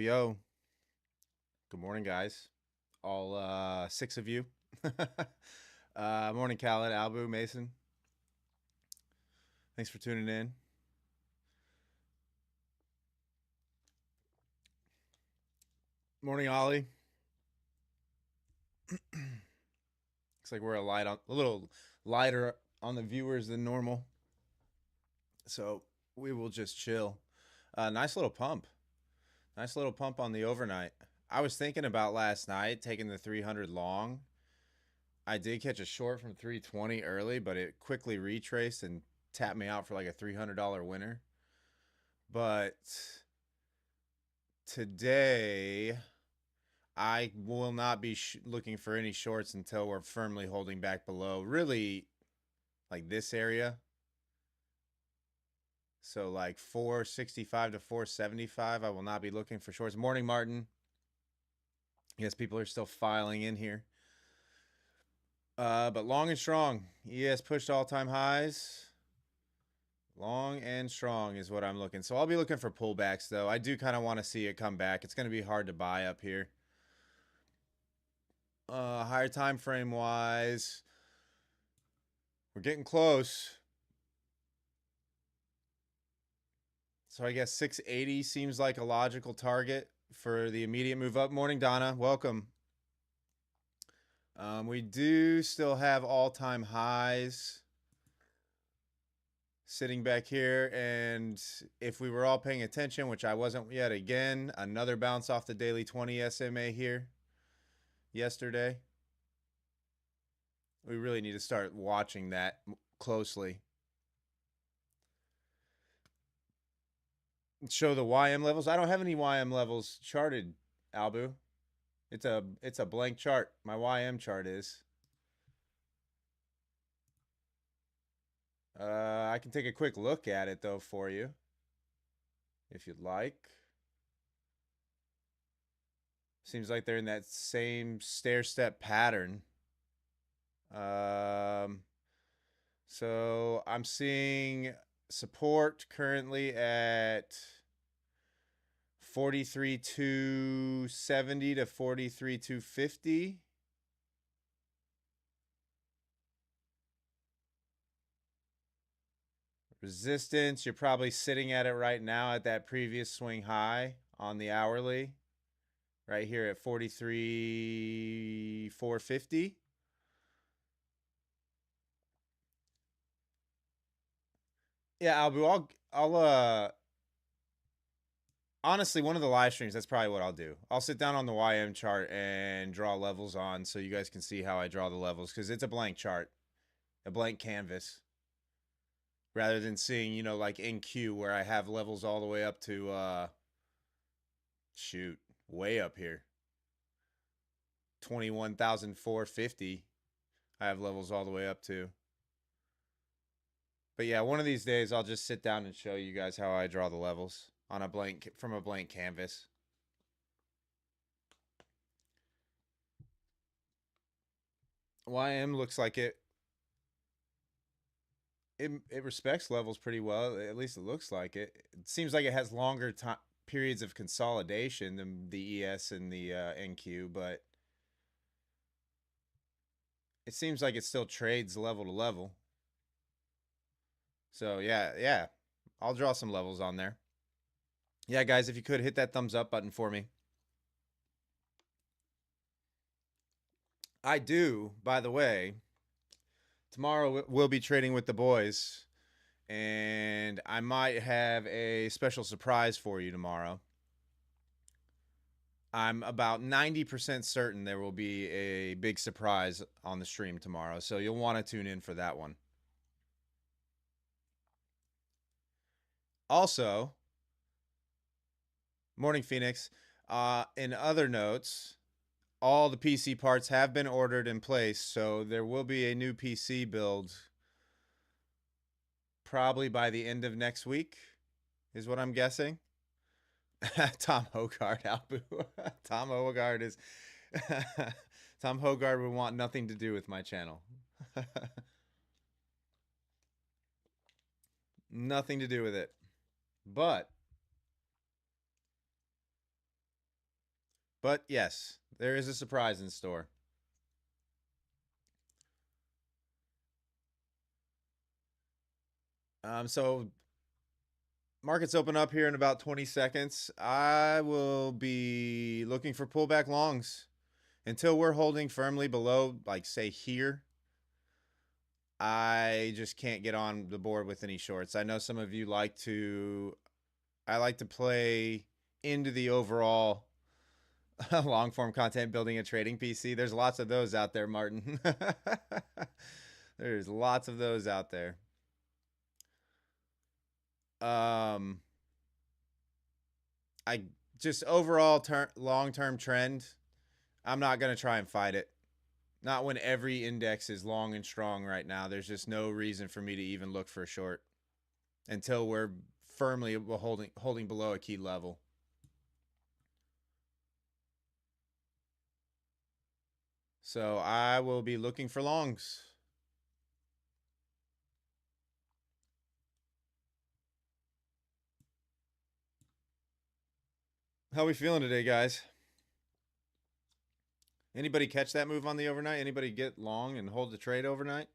Yo. Good morning, guys. All six of you. Morning, Khaled, Albu, Mason. Thanks for tuning in. Morning, Ollie. Looks like we're a little lighter on the viewers than normal. So we will just chill. Nice little pump. Nice little pump on the overnight. I was thinking about last night taking the 300 long. I did catch a short from 320 early, but it quickly retraced and tapped me out for like a $300 winner. But today, I will not be looking for any shorts until we're firmly holding back below. Really, like this area. So like 465 to 475, I will not be looking for shorts. Morning, Martin. Yes, people are still filing in here. But long and strong. ES pushed all-time highs. Long and strong is what I'm looking. So I'll be looking for pullbacks, though. I do kind of want to see it come back. It's going to be hard to buy up here. Higher time frame wise, we're getting close. So I guess 680 seems like a logical target for the immediate move up. Morning, Donna. Welcome. We do still have all-time highs sitting back here, and if we were all paying attention, which I wasn't yet, again, another bounce off the daily 20 SMA here yesterday. We really need to start watching that closely. Show the YM levels. I don't have any YM levels charted, Albu. It's a blank chart. My YM chart is. I can take a quick look at it though for you, if you'd like. Seems like they're in that same stair-step pattern. So I'm seeing support currently at 43,270 to 43,250. Resistance, you're probably sitting at it right now at that previous swing high on the hourly. Right here at 43,450. Yeah, I'll honestly, one of the live streams, that's probably what I'll do. I'll sit down on the YM chart and draw levels on so you guys can see how I draw the levels, because it's a blank chart, a blank canvas. Rather than seeing, you know, like in Q where I have levels all the way up to, shoot, way up here. 21,450. I have levels all the way up to. But yeah, one of these days I'll just sit down and show you guys how I draw the levels on a blank from a blank canvas. YM looks like it respects levels pretty well. At least it looks like it. It seems like it has longer periods of consolidation than the ES and the NQ, but it seems like it still trades level to level. So yeah, I'll draw some levels on there. Yeah, guys, if you could hit that thumbs up button for me. I do, by the way. Tomorrow we'll be trading with the boys, and I might have a special surprise for you tomorrow. I'm about 90% certain there will be a big surprise on the stream tomorrow, so you'll want to tune in for that one. Also, morning, Phoenix. In other notes, all the PC parts have been ordered in place, so there will be a new PC build probably by the end of next week, is what I'm guessing. Tom Hogard, Albu. Tom Hogard is... Tom Hogard would want nothing to do with my channel. Nothing to do with it. But But yes, there is a surprise in store. So markets open up here in about 20 seconds. I will be looking for pullback longs until we're holding firmly below, like say here. I just can't get on the board with any shorts. I know some of you like to, I like to play into the overall long form content building a trading PC. There's lots of those out there, Martin. There's lots of those out there. I just overall long-term trend, I'm not going to try and fight it. Not when every index is long and strong right now. There's just no reason for me to even look for a short until we're firmly holding below a key level. So I will be looking for longs. How we feeling today, guys? Anybody catch that move on the overnight? Anybody get long and hold the trade overnight?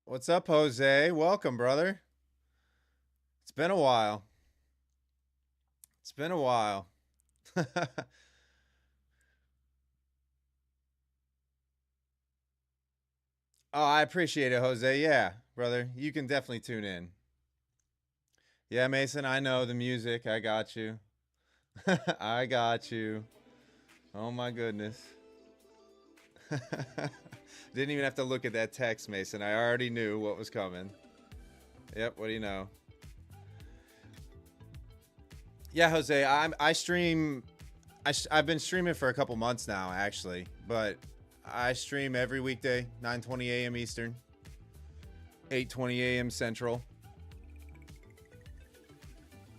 What's up, Jose? Welcome, brother. It's been a while. It's been a while. Oh, I appreciate it, Jose. Yeah, brother. You can definitely tune in. Yeah, Mason, I know the music. I got you. I got you. Oh, my goodness. Didn't even have to look at that text, Mason. I already knew what was coming. Yep, what do you know? Yeah, Jose, I stream. I've been streaming for a couple months now, actually, but I stream every weekday, 9:20 a.m. Eastern, 8:20 a.m. Central.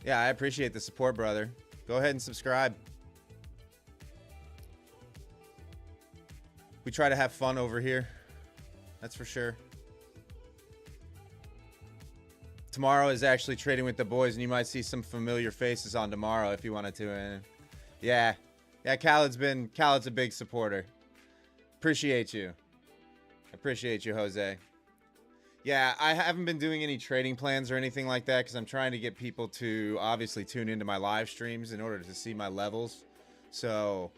Yeah, I appreciate the support, brother. Go ahead and subscribe. We try to have fun over here. That's for sure. Tomorrow is actually trading with the boys, and you might see some familiar faces on tomorrow if you wanted to. Yeah, Khaled's a big supporter. Appreciate you. Appreciate you, Jose. Yeah, I haven't been doing any trading plans or anything like that because I'm trying to get people to obviously tune into my live streams in order to see my levels. So,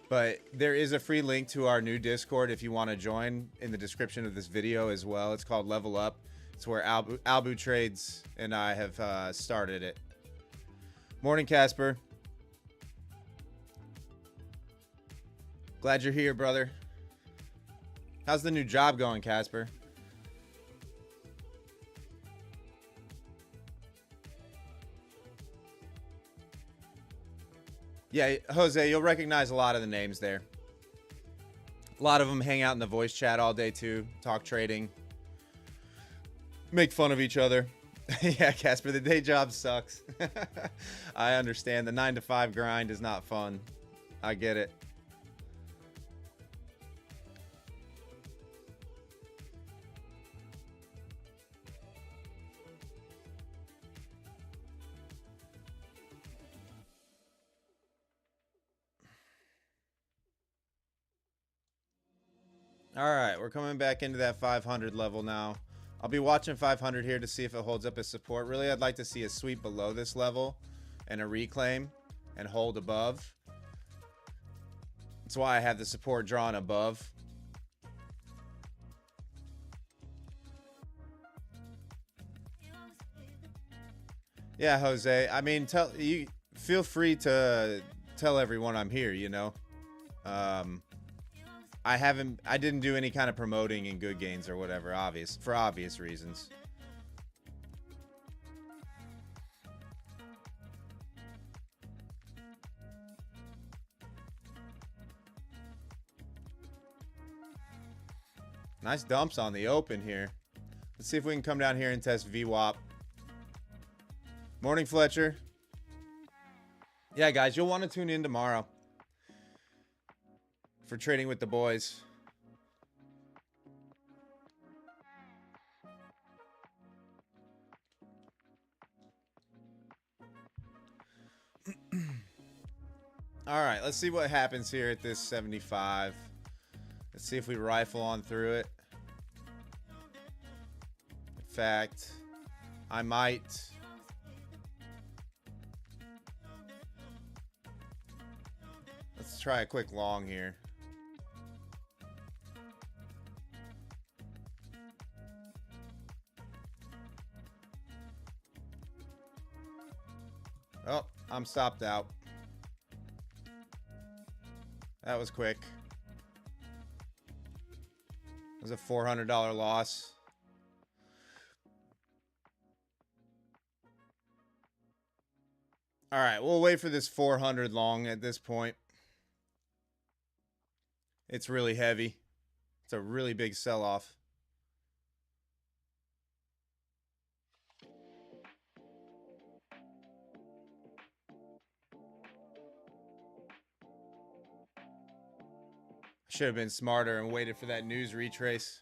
but there is a free link to our new Discord if you want to join in the description of this video as well. It's called Level Up. It's where Albu Trades and I have started it. Morning, Casper. Glad you're here, brother. How's the new job going, Casper? Yeah, Jose, you'll recognize a lot of the names there. A lot of them hang out in the voice chat all day too, talk trading, make fun of each other. Yeah, Casper, the day job sucks. I understand. The 9-to-5 grind is not fun. I get it. All right, we're coming back into that 500 level now. I'll be watching 500 here to see if it holds up as support. Really, I'd like to see a sweep below this level and a reclaim and hold above. That's why I have the support drawn above. Yeah, Jose. I mean, feel free to tell everyone I'm here, you know. I didn't do any kind of promoting in Good Gains or whatever, for obvious reasons. Nice dumps on the open here. Let's see if we can come down here and test VWAP. Morning, Fletcher. Yeah, guys, you'll want to tune in tomorrow for trading with the boys. All right, let's see what happens here at this 75. Let's see if we rifle on through it. In fact, I might. Let's try a quick long here. Oh, I'm stopped out. That was quick. It was a $400 loss. All right, we'll wait for this 400 long at this point. It's really heavy. It's a really big sell-off. Should have been smarter and waited for that news retrace.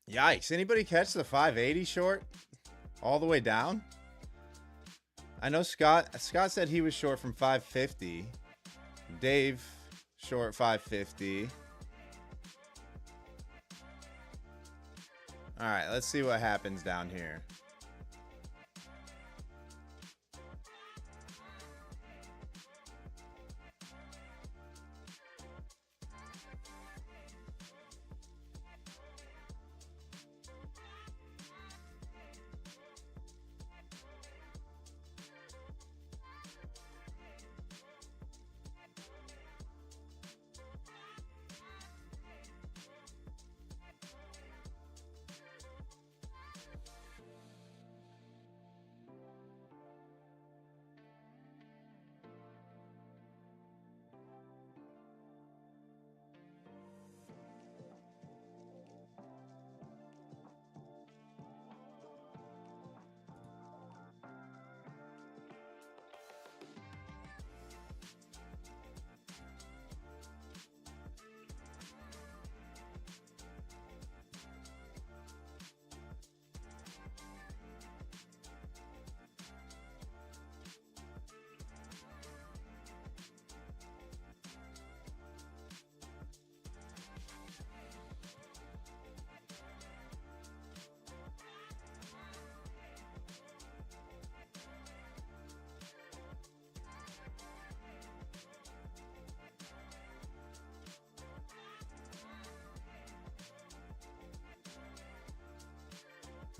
Yikes. Anybody catch the 580 short all the way down? I know Scott said he was short from 550. Dave short 550. All right, let's see what happens down here.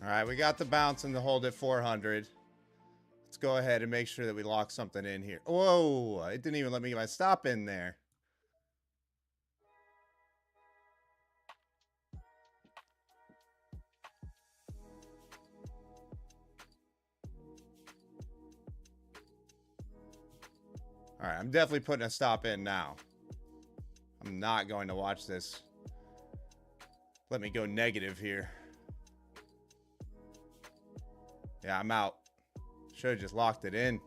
All right, we got the bounce and the hold at 400. Let's go ahead and make sure that we lock something in here. Whoa, it didn't even let me get my stop in there. All right, I'm definitely putting a stop in now. I'm not going to watch this. Let me go negative here. Yeah, I'm out. Should have just locked it in.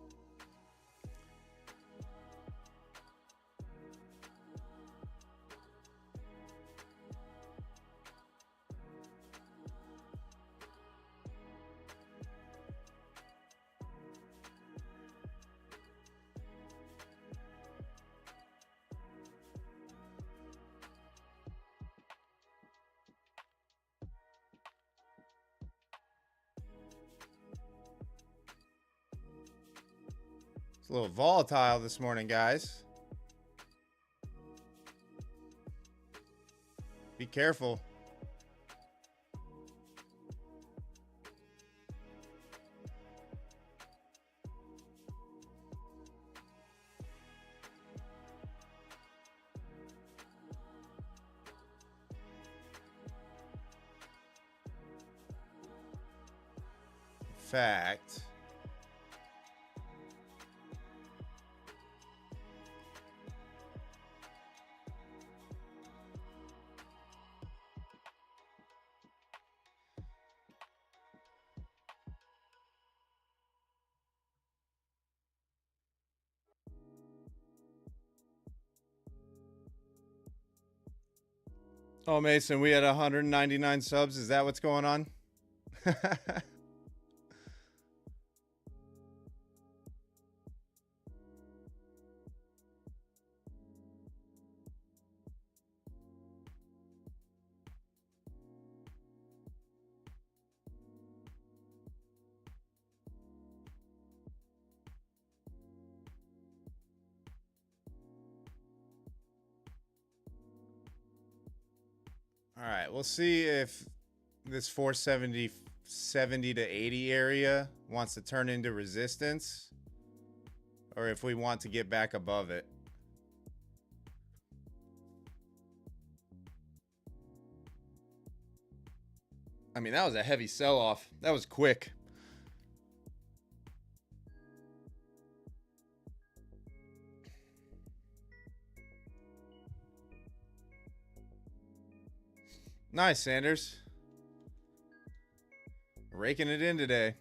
It's a little volatile this morning, guys. Be careful. fact, oh, Mason, we had 199 subs. Is that what's going on? All right, we'll see if this 70 to 80 area wants to turn into resistance, or if we want to get back above it. I mean, that was a heavy sell-off. That was quick. Nice, Sanders. Raking it in today.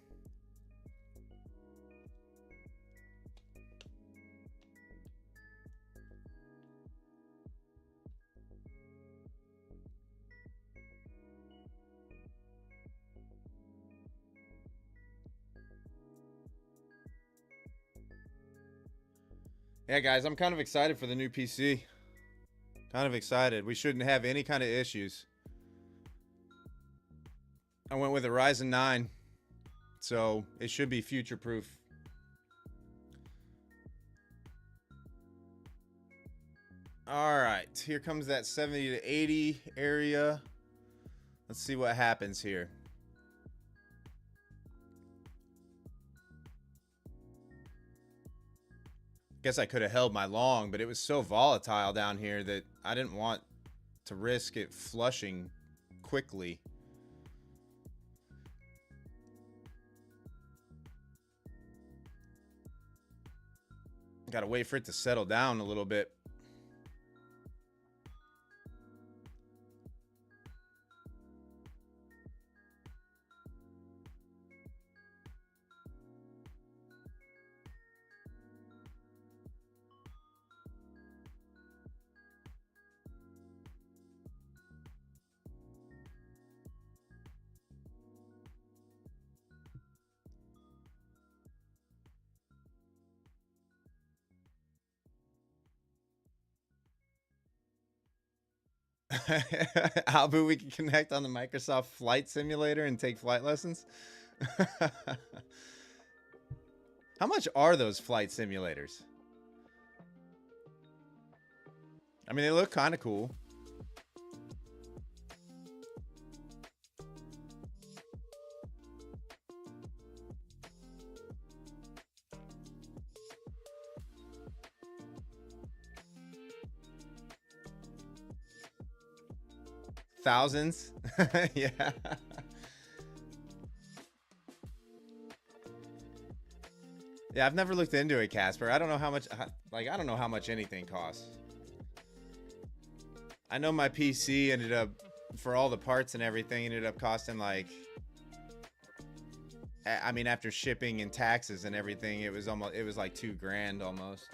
Yeah, guys, I'm kind of excited for the new PC. Kind of excited. We shouldn't have any kind of issues. I went with a Ryzen 9, so it should be future-proof. All right, here comes that 70 to 80 area. Let's see what happens here. Guess I could have held my long, but it was so volatile down here that I didn't want to risk it flushing quickly. Gotta wait for it to settle down a little bit. Albu, we can connect on the Microsoft Flight Simulator and take flight lessons. How much are those flight simulators? I mean, they look kind of cool. Thousands? Yeah. Yeah, I've never looked into it, Casper. I don't know how much, like, I don't know how much anything costs. I know my PC ended up, for all the parts and everything, ended up costing like, I mean, after shipping and taxes and everything, it was like $2,000 almost.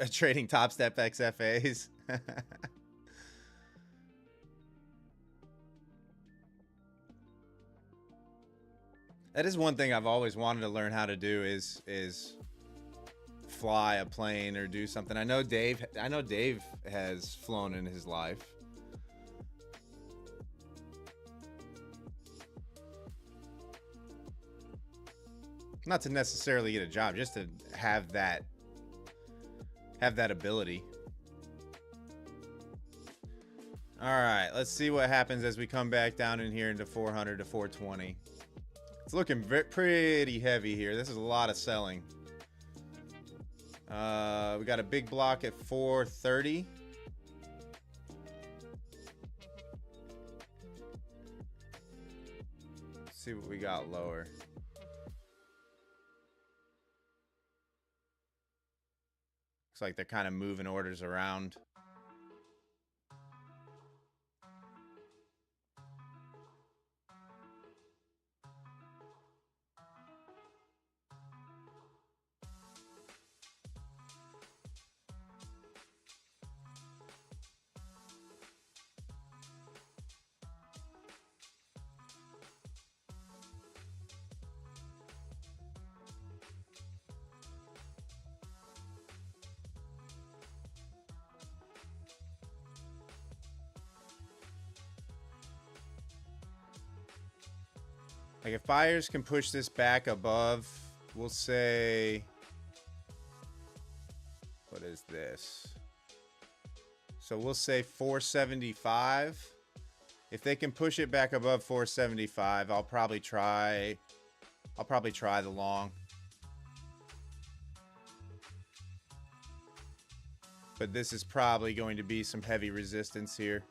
Trading Topstep XFAs. That is one thing I've always wanted to learn how to do is fly a plane or do something. I know Dave has flown in his life. Not to necessarily get a job, just to have that ability. All right, let's see what happens as we come back down in here into 400 to 420. It's looking pretty heavy here. This is a lot of selling. We got a big block at 430. Let's see what we got lower. Looks like they're kind of moving orders around. Like if buyers can push this back above, we'll say, what is this? So we'll say 475. If they can push it back above 475, I'll probably try the long. But this is probably going to be some heavy resistance here.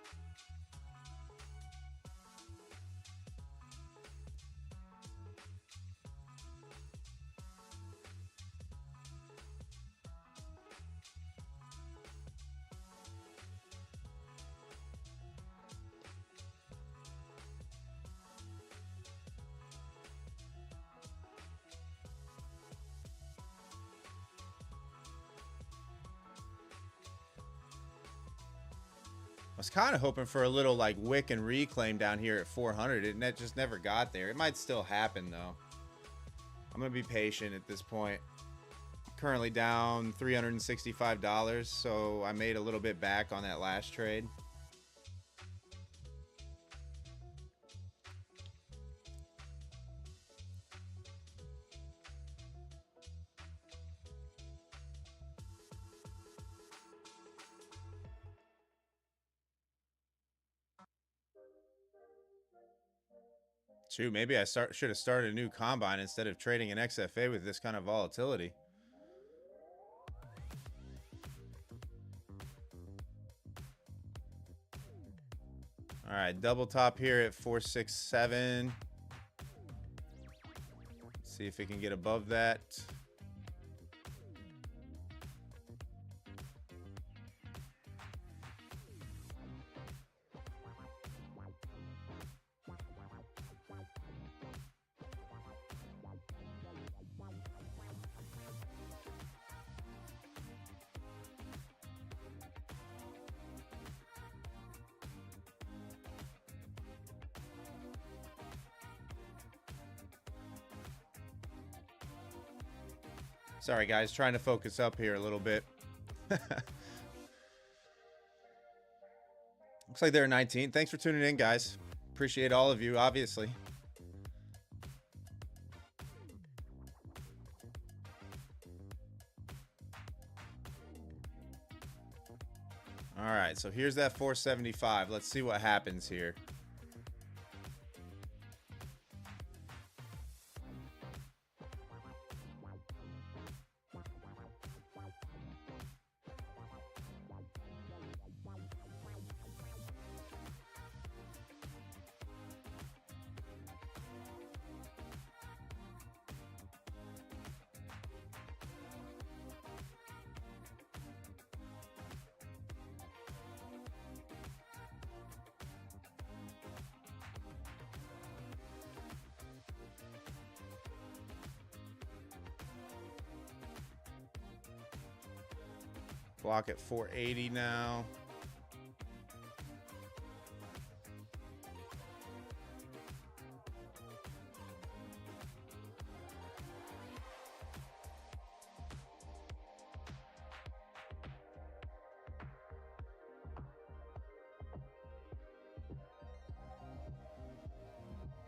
I was kind of hoping for a little like wick and reclaim down here at 400. It just never got there. It might still happen though. I'm gonna be patient at this point. Currently down $365, so I made a little bit back on that last trade. Shoot, maybe I should have started a new combine instead of trading an XFA with this kind of volatility. All right, double top here at 467. See if it can get above that. Sorry, guys, trying to focus up here a little bit. Looks like they're 19. Thanks for tuning in, guys. Appreciate all of you, obviously. All right, so here's that 475. Let's see what happens here. Block at 480 now.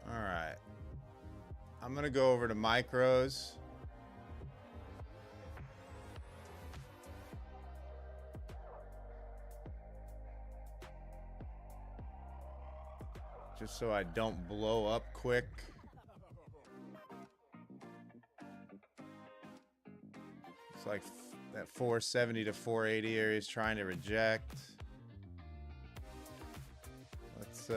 All right. I'm going to go over to micros. Just so I don't blow up quick. It's like That 470 to 480 area is trying to reject. Let's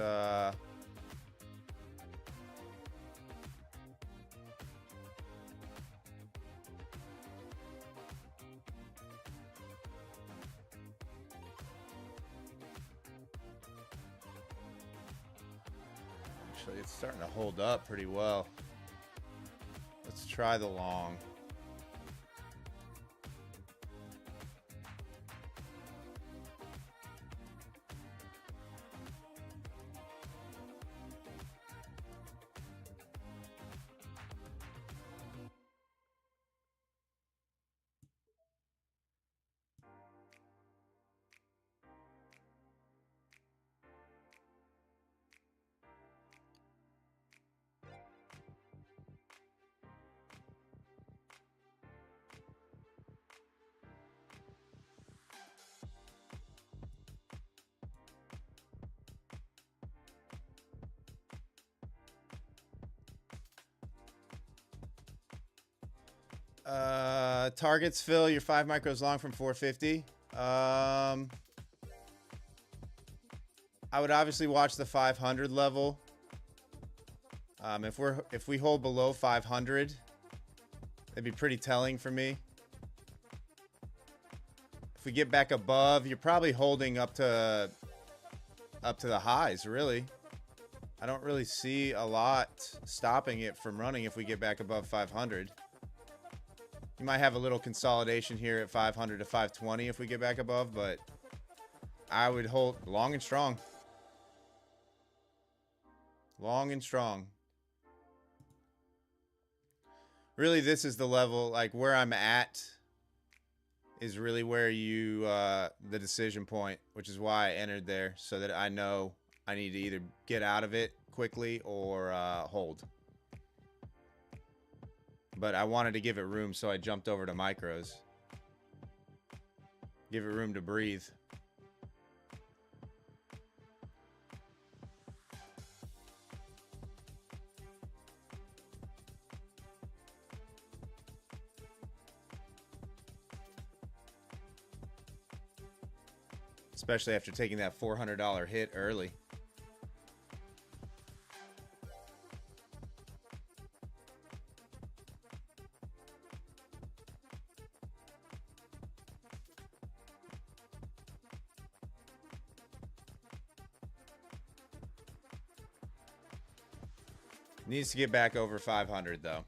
actually, it's starting to hold up pretty well. Let's try the long. Targets fill your 5 micros long from 450. I would obviously watch the 500 level. If we hold below 500, that'd be pretty telling for me. If we get back above, you're probably holding up to the highs, really. I don't really see a lot stopping it from running if we get back above 500. You might have a little consolidation here at 500 to 520 if we get back above, but I would hold long and strong. Long and strong. Really, this is the level, like where I'm at is really where you, the decision point, which is why I entered there, so that I know I need to either get out of it quickly or hold. But I wanted to give it room, so I jumped over to micros. Give it room to breathe. Especially after taking that $400 hit early. Needs to get back over 500 though.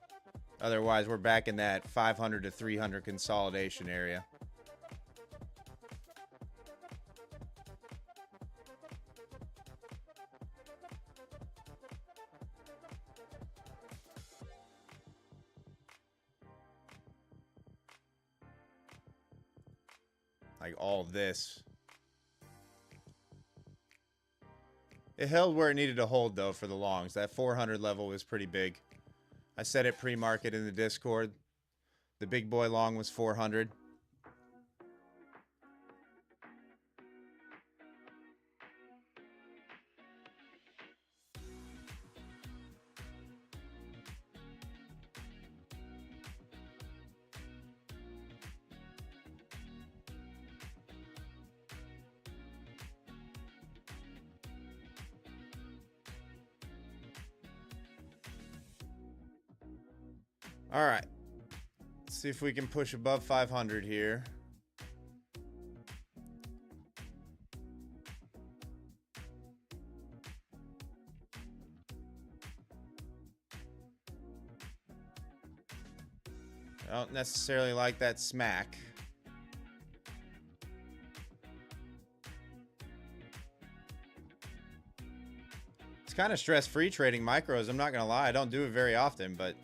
Otherwise, we're back in that 500 to 300 consolidation area. Like all this. It held where it needed to hold, though, for the longs. That 400 level was pretty big. I said it pre-market in the Discord. The big boy long was 400. All right. Let's see if we can push above 500 here. I don't necessarily like that smack. It's kind of stress-free trading micros. I'm not going to lie. I don't do it very often, but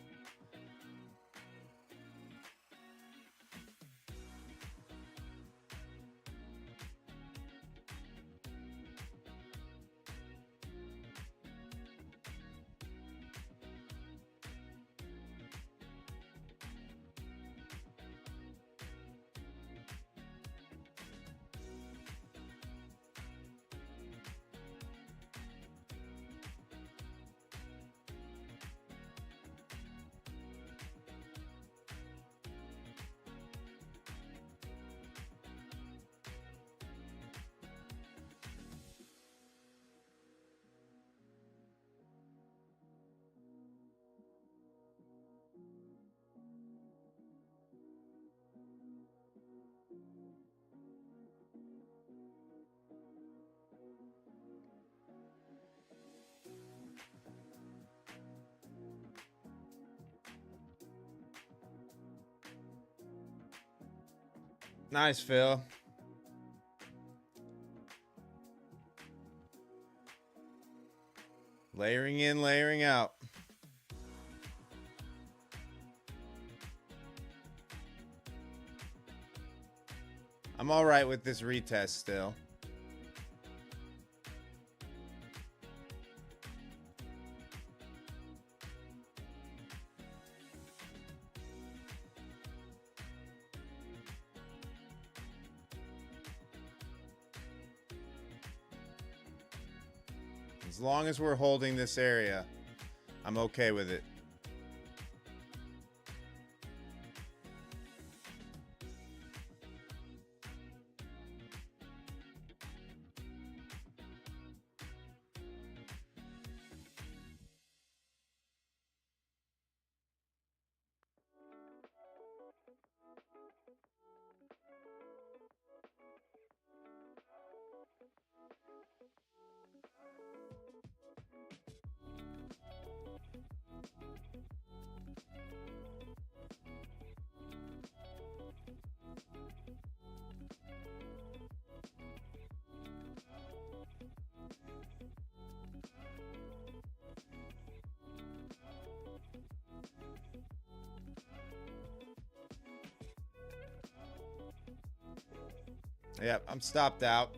Nice, Phil. Layering in, layering out. I'm all right with this retest still. As long as we're holding this area, I'm okay with it. Yep, I'm stopped out.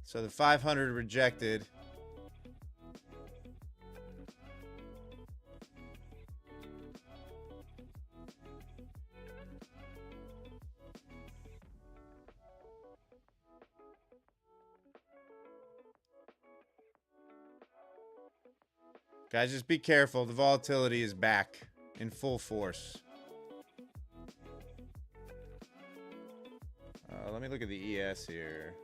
So the 500 rejected. Guys, just be careful. The volatility is back in full force. Let me look at the ES here.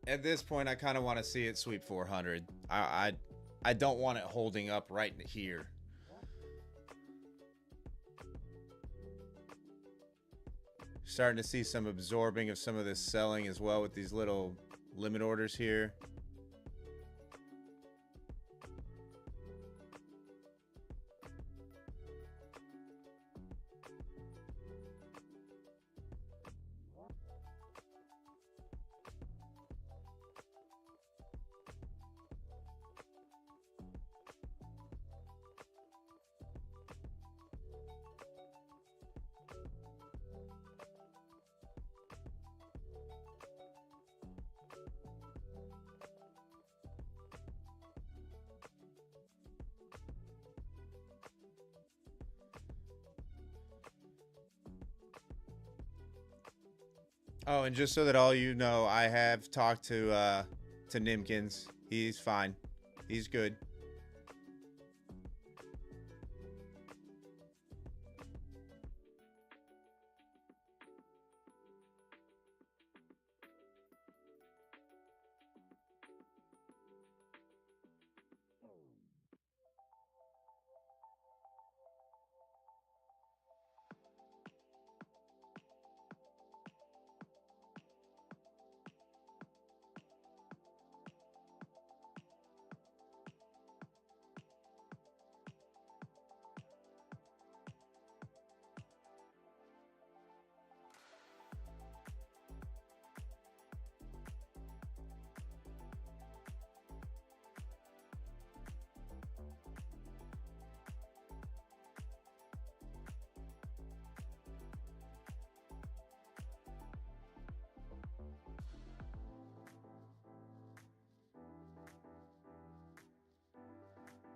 At this point, I kind of want to see it sweep 400. I don't want it holding up right here. Starting to see some absorbing of some of this selling as well with these little limit orders here. Oh, and just so that all you know, I have talked to Nimkins. He's fine. He's good.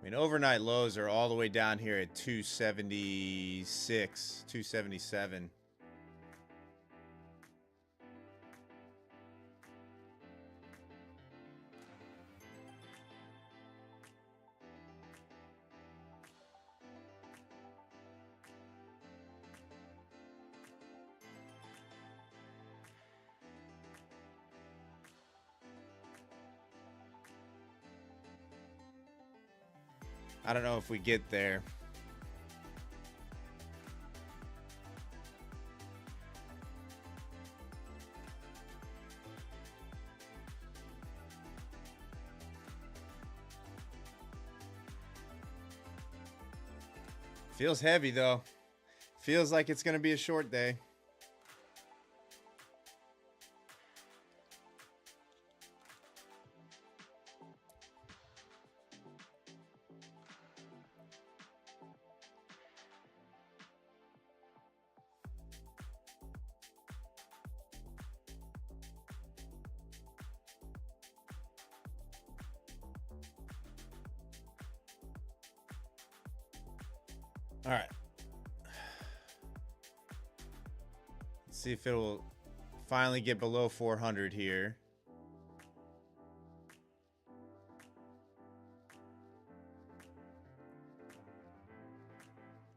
I mean, overnight lows are all the way down here at 276, 277. I don't know if we get there. Feels heavy though. Feels like it's going to be a short day. All right. Let's see if it'll finally get below 400 here.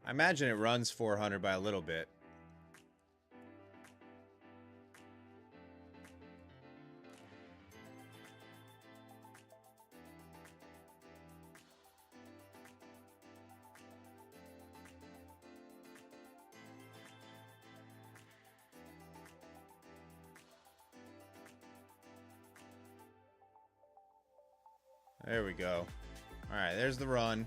I imagine it runs 400 by a little bit. There we go. All right, there's the run.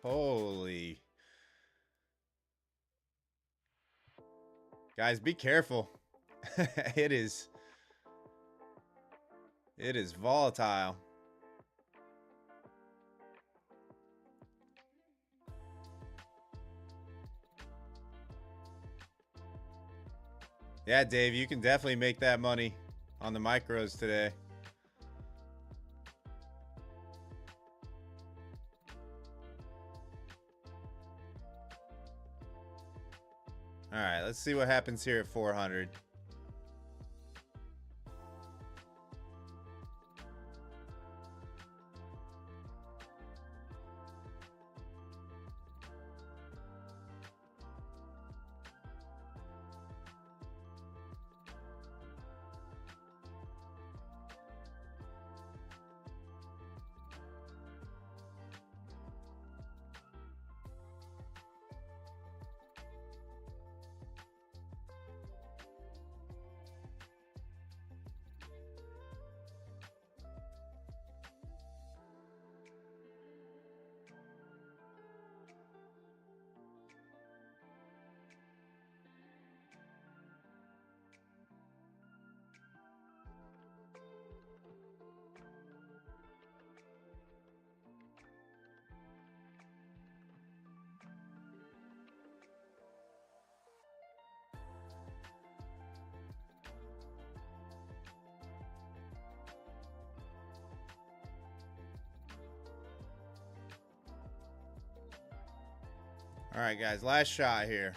Holy. Guys, be careful. It is volatile. Yeah, Dave, you can definitely make that money on the micros today. All right, let's see what happens here at 400. All right, guys, last shot here.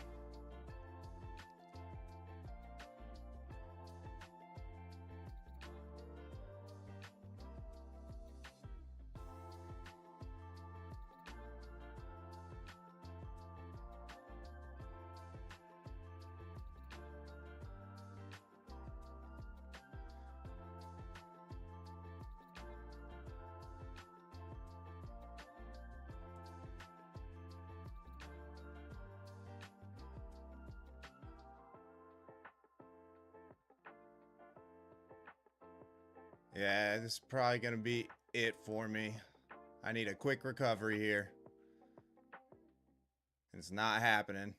Yeah, this is probably going to be it for me. I need a quick recovery here. It's not happening.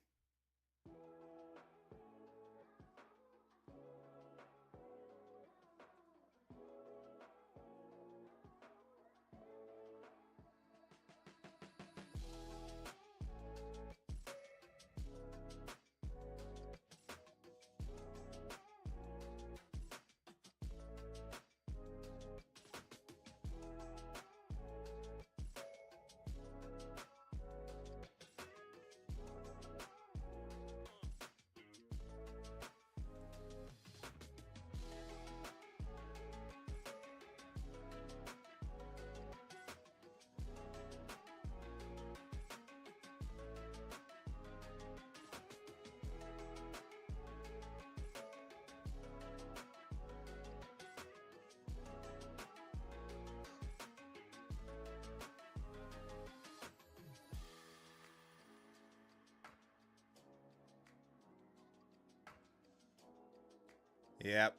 Yep.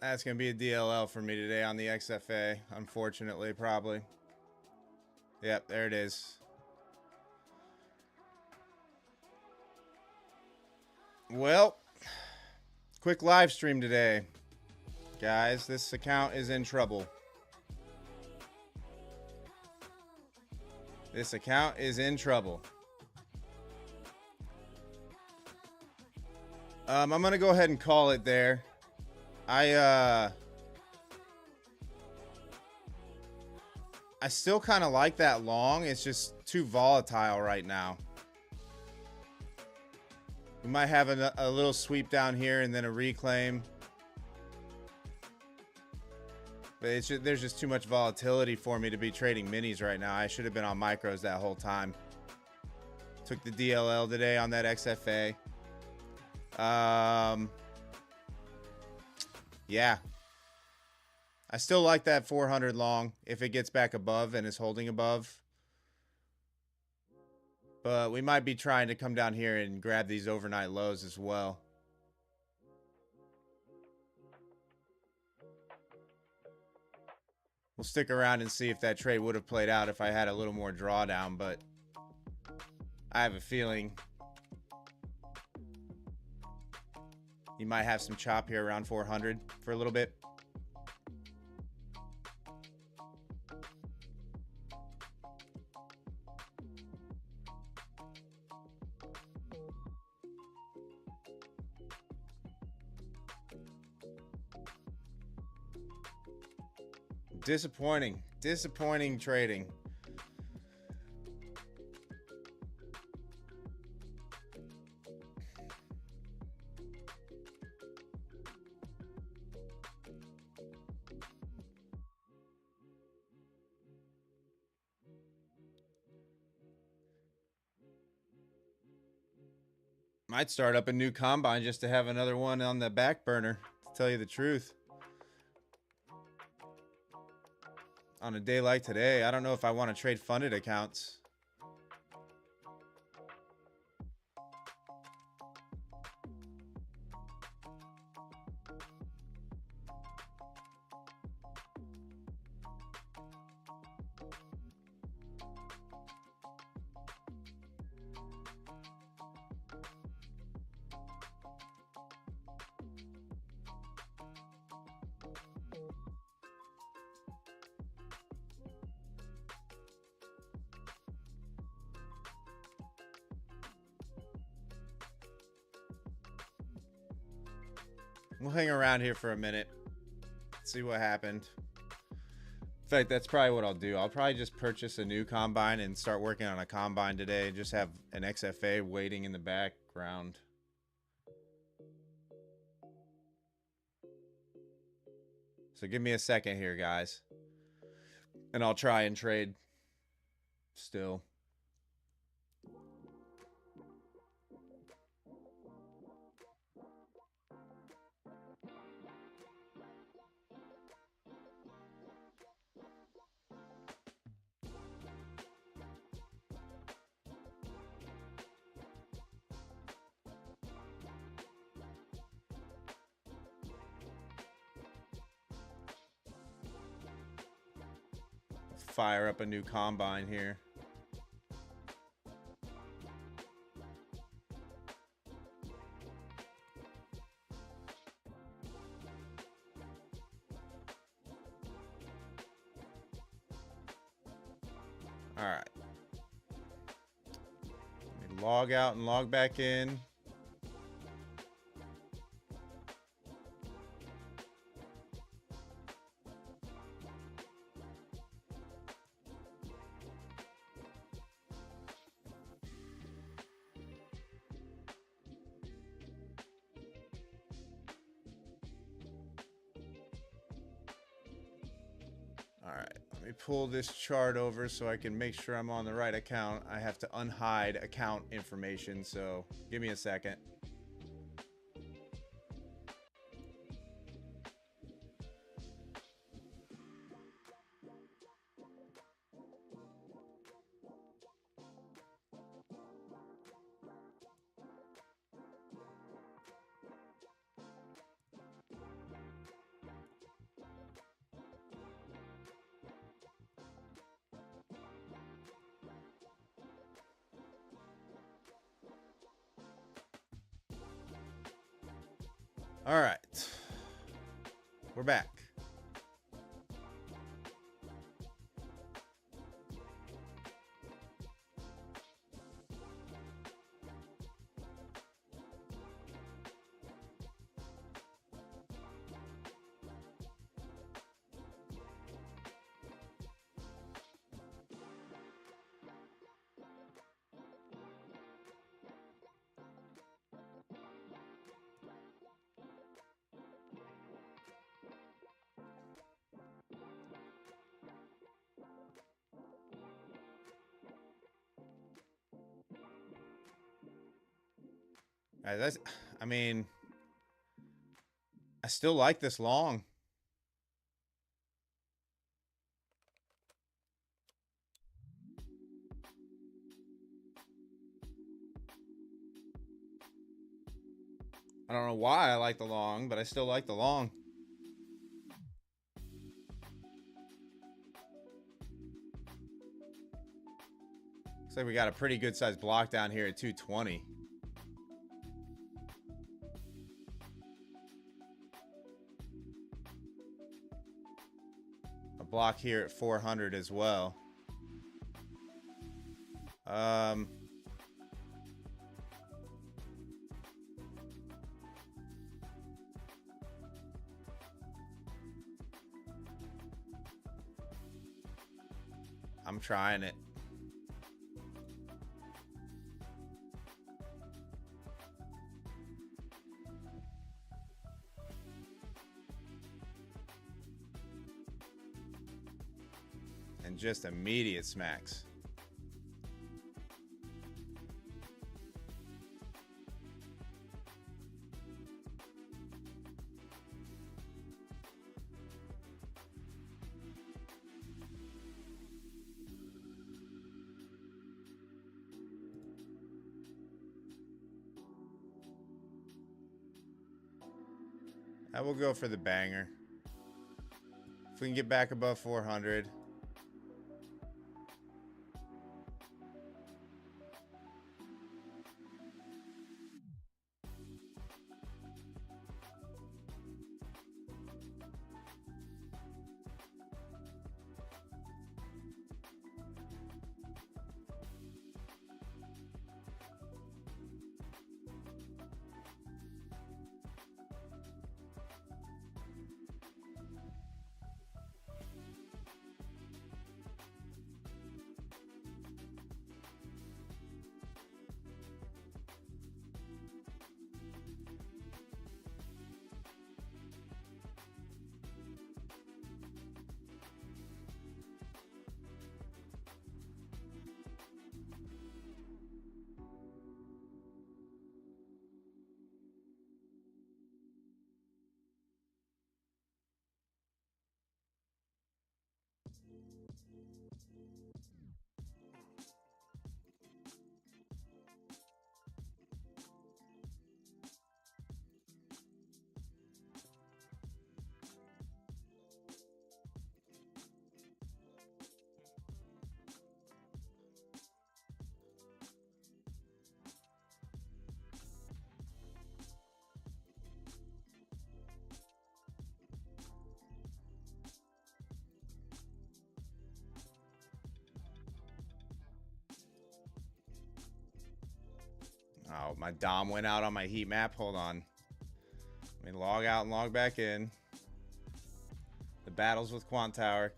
That's going to be a DLL for me today on the XFA, unfortunately, probably. Yep, there it is. Well, quick live stream today. Guys, this account is in trouble. This account is in trouble. I'm going to go ahead and call it there. I still kind of like that long. It's just too volatile right now. We might have a little sweep down here and then a reclaim. But it's just, there's just too much volatility for me to be trading minis right now. I should have been on micros that whole time. Took the DLL today on that XFA. Yeah. I still like that 400 long if it gets back above and is holding above. But we might be trying to come down here and grab these overnight lows as well. We'll stick around and see if that trade would have played out if I had a little more drawdown, but I have a feeling you might have some chop here around 400 for a little bit. Disappointing trading. Might start up a new combine just to have another one on the back burner, to tell you the truth. On a day like today, I don't know if I want to trade funded accounts. We'll hang around here for a minute. See what happened. In fact, that's probably what I'll do. I'll probably just purchase a new combine and start working on a combine today. Just have an XFA waiting in the background. So give me a second here, guys. And I'll try and trade still. fire up a new combine here. All right. Let me log out and log back in. All right, let me pull this chart over so I can make sure I'm on the right account. I have to unhide account information, so give me a second. All right, we're back. That's, I mean, I still like this long. I don't know why I like the long, but I still like the long. Looks like we got a pretty good sized block down here at 220. A block here at 400 as well. I'm trying it. And just immediate smacks. I will go for the banger. If we can get back above 400. Oh, my Dom went out on my heat map. Hold on. Let me log out and log back in. The battles with Quant Tower.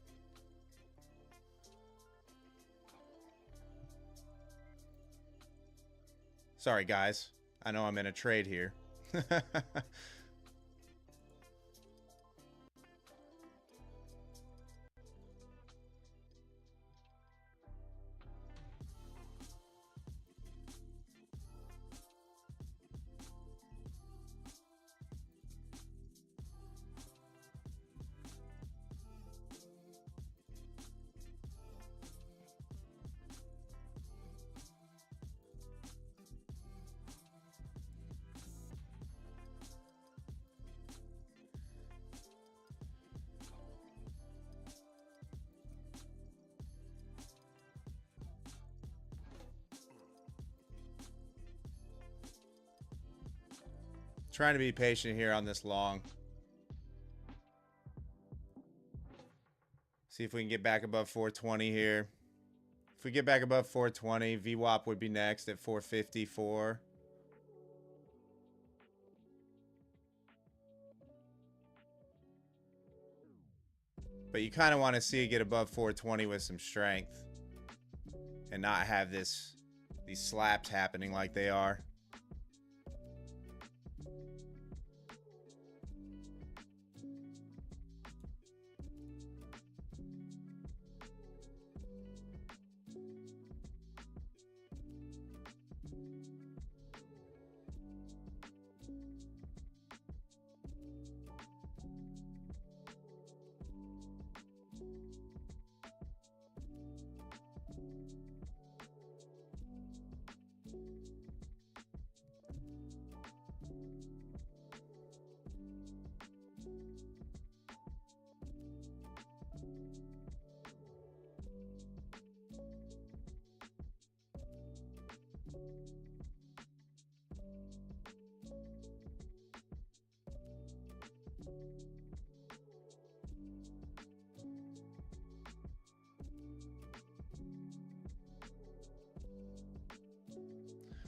Sorry, guys. I know I'm in a trade here. Trying to be patient here on this long. See if we can get back above 420 here. If we get back above 420, VWAP would be next at 454. But you kind of want to see it get above 420 with some strength and not have these slaps happening like they are.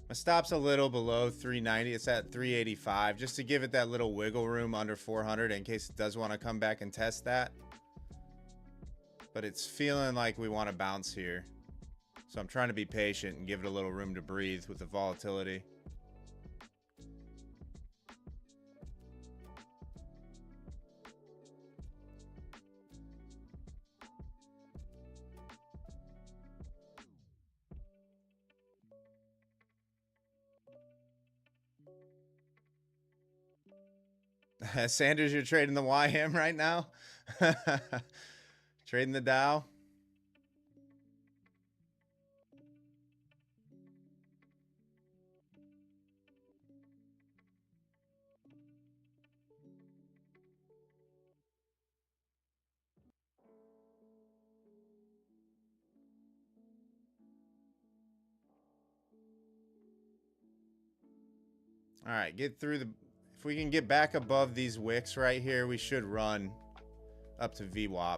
My stop's a little below 390. It's at 385, just to give it that little wiggle room under 400 in case it does want to come back and test that. But it's feeling like we want to bounce here. So I'm trying to be patient and give it a little room to breathe with the volatility. Sanders, you're trading the YM right now? Trading the Dow? All right, get through the... If we can get back above these wicks right here, we should run up to VWAP.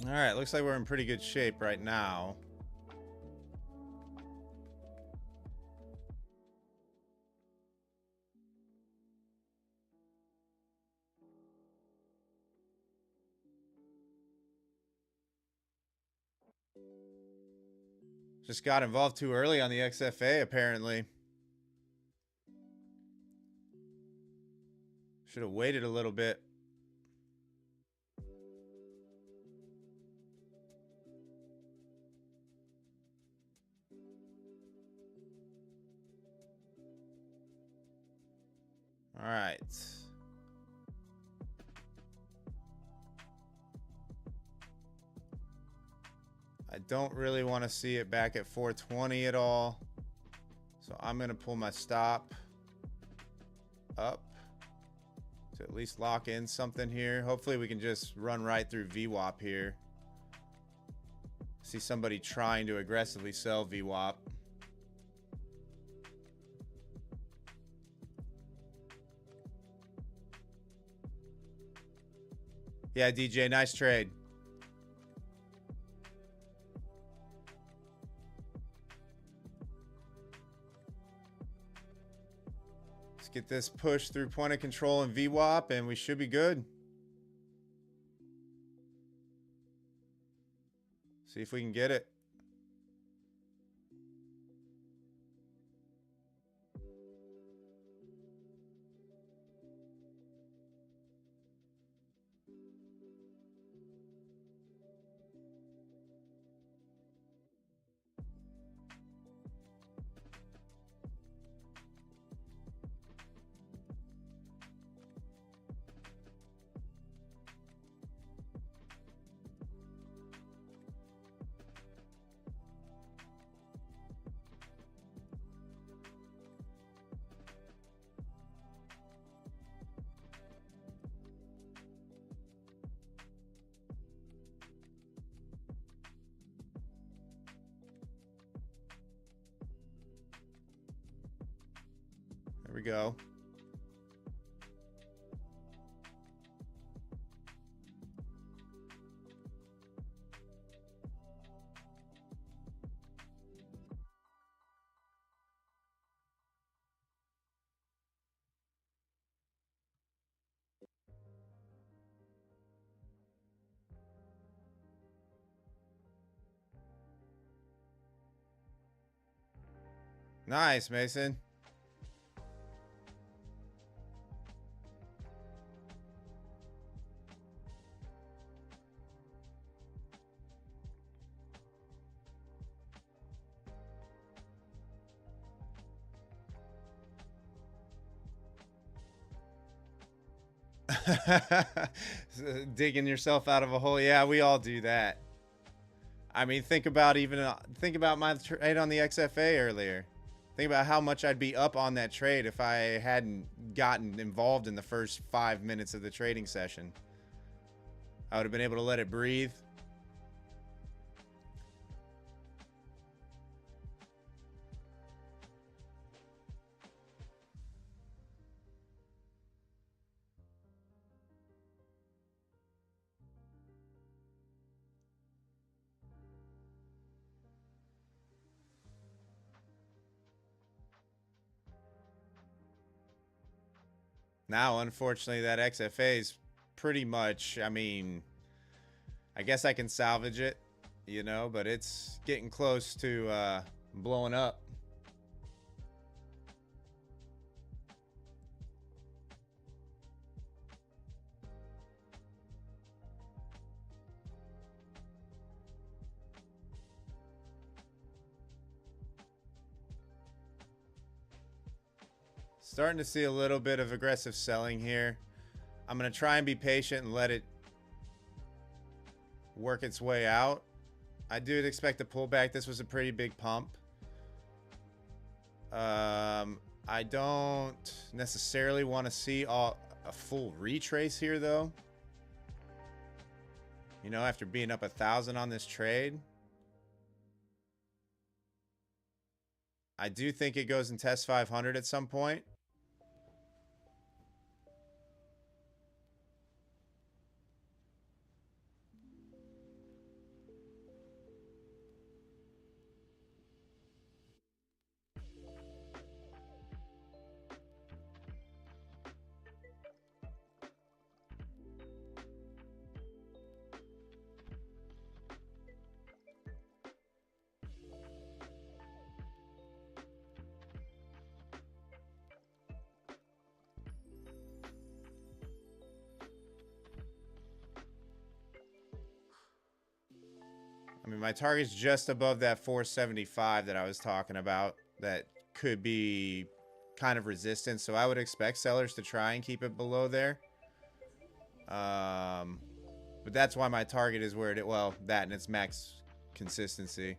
All right, looks like we're in pretty good shape right now. Just got involved too early on the XFA, apparently. Should have waited a little bit. All right. I don't really want to see it back at 420 at all. So I'm going to pull my stop up to at least lock in something here. Hopefully we can just run right through VWAP here. See somebody trying to aggressively sell VWAP. Yeah, DJ, nice trade. Let's get this push through point of control and VWAP, and we should be good. See if we can get it. There we go. Nice, Mason. Digging yourself out of a hole. Yeah, we all do that. I mean, think about my trade on the XFA earlier. Think about how much I'd be up on that trade if I hadn't gotten involved in the first 5 minutes of the trading session. I would have been able to let it breathe. Now, unfortunately, that XFA is pretty much, I mean, I guess I can salvage it, you know, but it's getting close to blowing up. Starting to see a little bit of aggressive selling here. I'm going to try and be patient and let it work its way out. I do expect a pullback. This was a pretty big pump. I don't necessarily want to see a full retrace here, though. You know, after being up 1,000 on this trade. I do think it goes and tests 500 at some point. I mean, my target's just above that 475 that I was talking about. That could be kind of resistant, so I would expect sellers to try and keep it below there. But that's why my target is where it, well, that and its max consistency.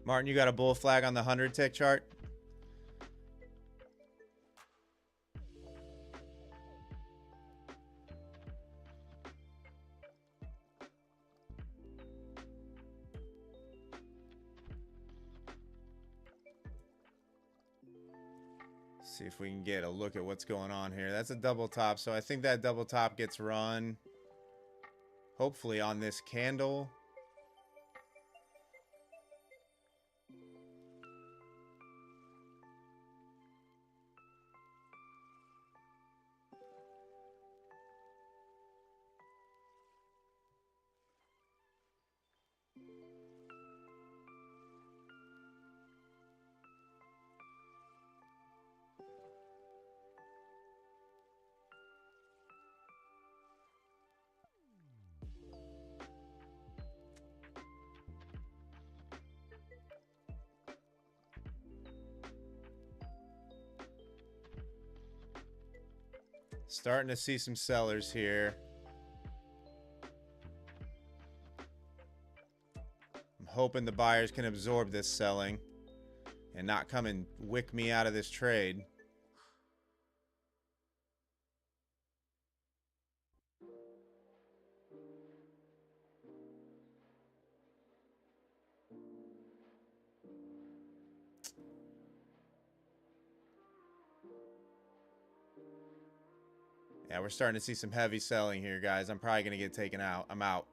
Martin, you got a bull flag on the 100 tick chart? See if we can get a look at what's going on here. That's a double top, so I think that double top gets run hopefully on this candle. Starting to see some sellers here. I'm hoping the buyers can absorb this selling and not come and wick me out of this trade. Yeah, we're starting to see some heavy selling here, guys. I'm probably going to get taken out. I'm out.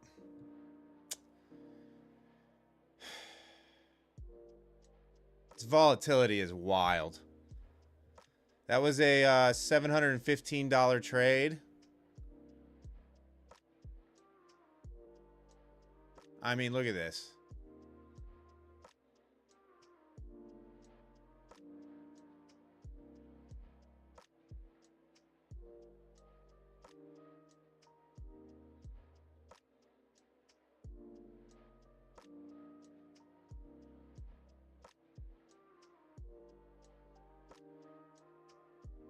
Its volatility is wild. That was a $715 trade. I mean, look at this.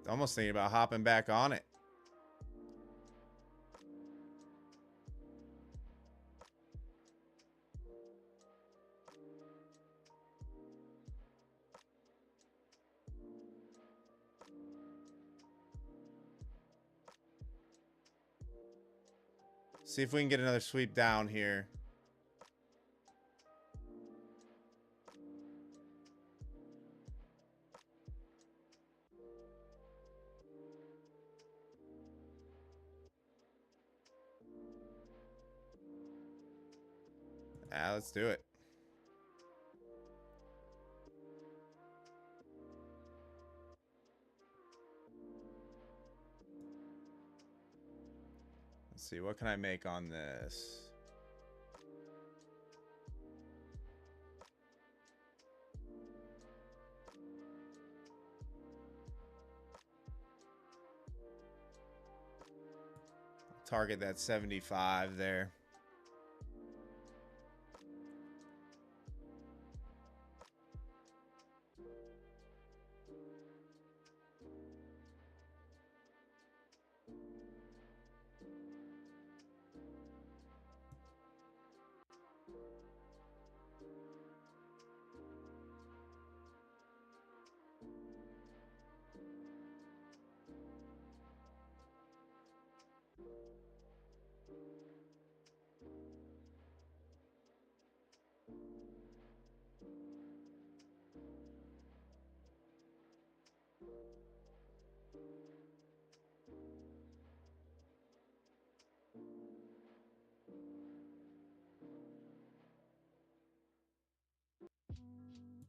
Almost thinking about hopping back on it. See if we can get another sweep down here. Let's do it. Let's see, what can I make on this? Target that 75 there.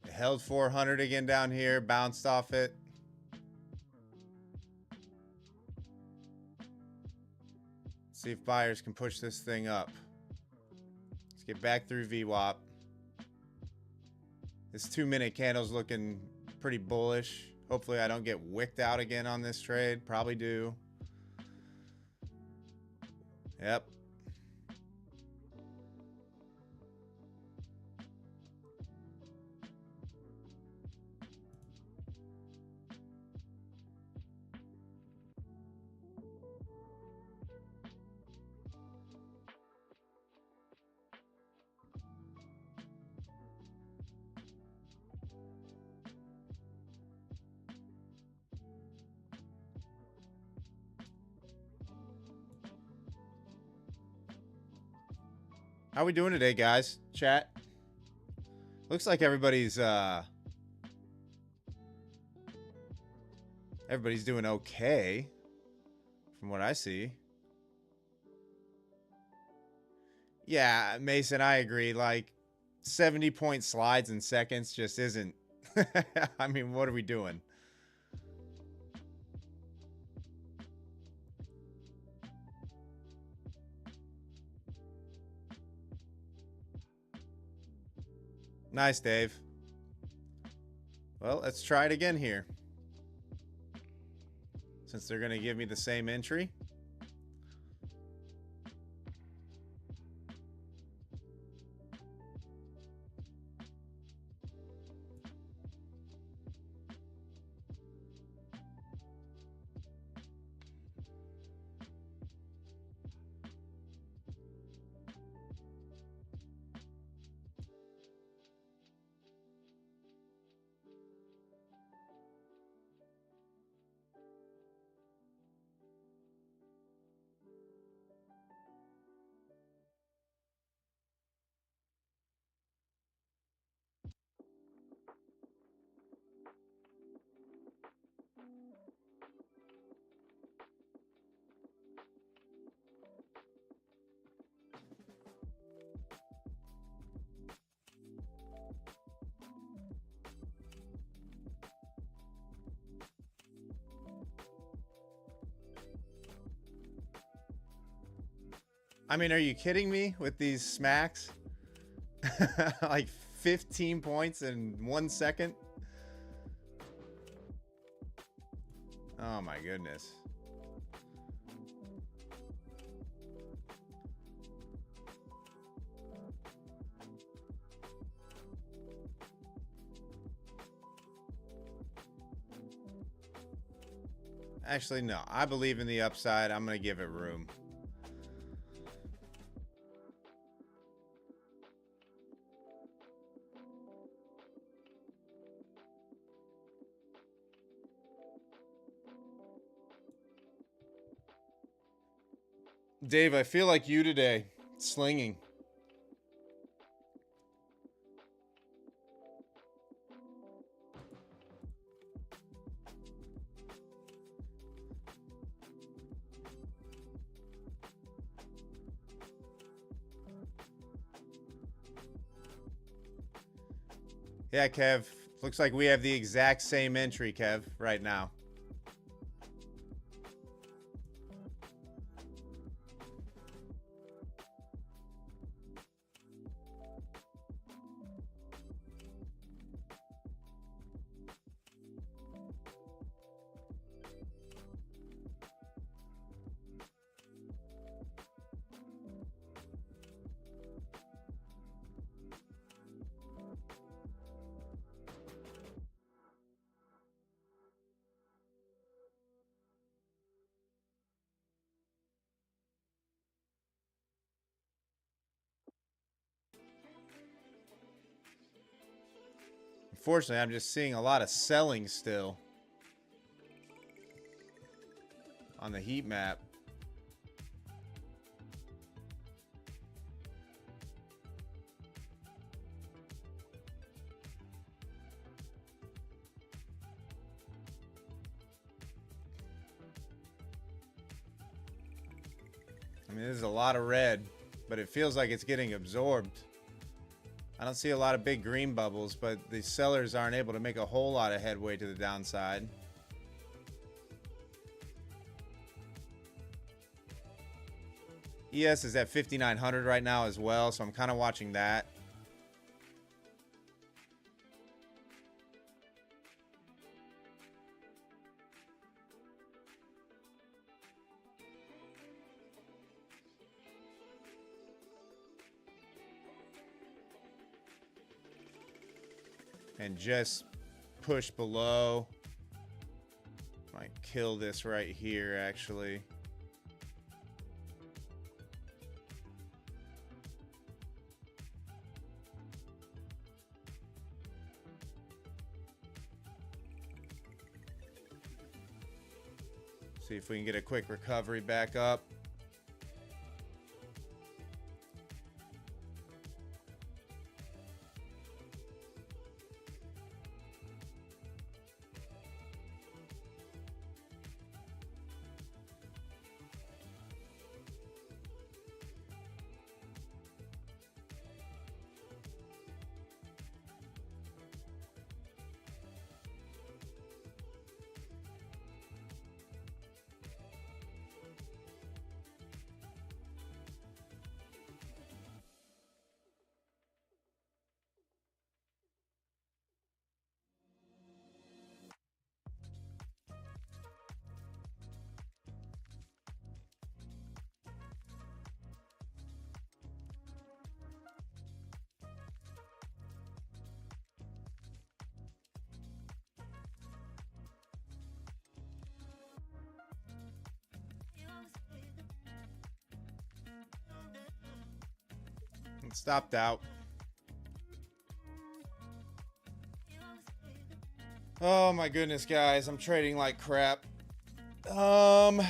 It held 400 again down here, bounced off it. See if buyers can push this thing up. Let's get back through VWAP. This 2-minute candle's looking pretty bullish. Hopefully I don't get wicked out again on this trade. Probably do. Yep. How we doing today, guys? Chat. Looks like everybody's doing okay from what I see. Yeah, Mason, I agree. Like 70-point slides in seconds just isn't. I mean, what are we doing? Nice, Dave. Well, let's try it again here. Since they're going to give me the same entry. I mean, are you kidding me with these smacks? Like 15 points in 1 second? Oh my goodness. Actually, no. I believe in the upside. I'm going to give it room. Dave, I feel like you today. Slinging. Yeah, Kev. Looks like we have the exact same entry, Kev, right now. Unfortunately, I'm just seeing a lot of selling still on the heat map. I mean, there's a lot of red, but it feels like it's getting absorbed. I don't see a lot of big green bubbles, but the sellers aren't able to make a whole lot of headway to the downside. ES is at 5,900 right now as well, so I'm kind of watching that. And just push below. Might kill this right here, actually. See if we can get a quick recovery back up. Stopped out. Oh my goodness, guys. I'm trading like crap. Well,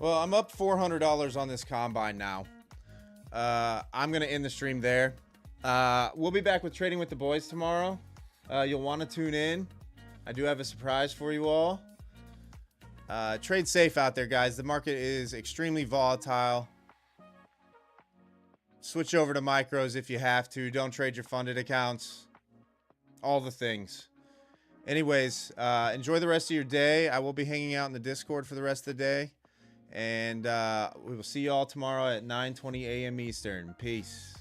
I'm up $400 on this combine now. I'm going to end the stream there. We'll be back with Trading with the Boys tomorrow. You'll want to tune in. I do have a surprise for you all. Trade safe out there, guys. The market is extremely volatile. Switch over to micros if you have to. Don't trade your funded accounts. All the things. Anyways, enjoy the rest of your day. I will be hanging out in the Discord for the rest of the day. And we will see you all tomorrow at 9:20 a.m. Eastern. Peace.